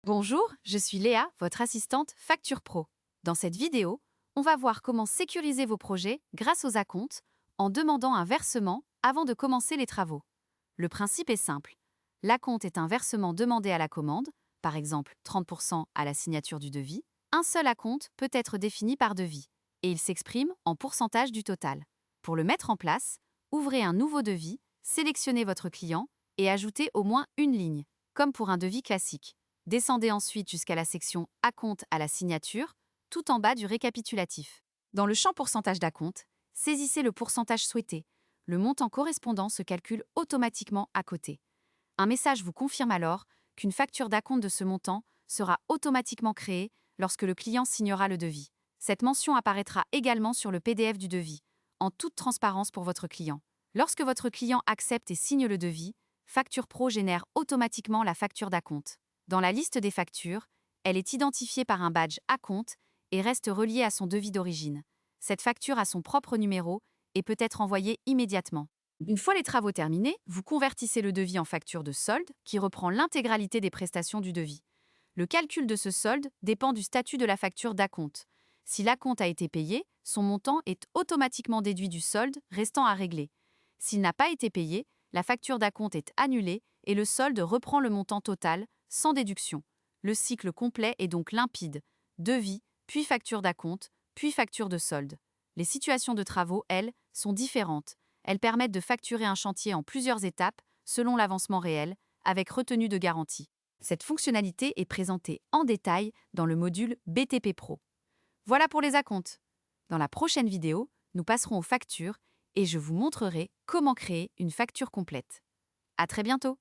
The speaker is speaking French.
Bonjour, je suis Léa, votre assistante Facture Pro. Dans cette vidéo, on va voir comment sécuriser vos projets grâce aux acomptes en demandant un versement avant de commencer les travaux. Le principe est simple. L'acompte est un versement demandé à la commande, par exemple 30% à la signature du devis. Un seul acompte peut être défini par devis et il s'exprime en pourcentage du total. Pour le mettre en place, ouvrez un nouveau devis, sélectionnez votre client et ajoutez au moins une ligne, comme pour un devis classique. Descendez ensuite jusqu'à la section Acompte à la signature, tout en bas du récapitulatif. Dans le champ pourcentage d'acompte, saisissez le pourcentage souhaité. Le montant correspondant se calcule automatiquement à côté. Un message vous confirme alors qu'une facture d'acompte de ce montant sera automatiquement créée lorsque le client signera le devis. Cette mention apparaîtra également sur le PDF du devis, en toute transparence pour votre client. Lorsque votre client accepte et signe le devis, Facture Pro génère automatiquement la facture d'acompte. Dans la liste des factures, elle est identifiée par un badge acompte et reste reliée à son devis d'origine. Cette facture a son propre numéro et peut être envoyée immédiatement. Une fois les travaux terminés, vous convertissez le devis en facture de solde qui reprend l'intégralité des prestations du devis. Le calcul de ce solde dépend du statut de la facture d'acompte. Si l'acompte a été payé, son montant est automatiquement déduit du solde restant à régler. S'il n'a pas été payé, la facture d'acompte est annulée et le solde reprend le montant total, sans déduction. Le cycle complet est donc limpide. Devis, puis facture d'acompte, puis facture de solde. Les situations de travaux, elles, sont différentes. Elles permettent de facturer un chantier en plusieurs étapes, selon l'avancement réel, avec retenue de garantie. Cette fonctionnalité est présentée en détail dans le module BTP Pro. Voilà pour les acomptes. Dans la prochaine vidéo, nous passerons aux factures et je vous montrerai comment créer une facture complète. À très bientôt!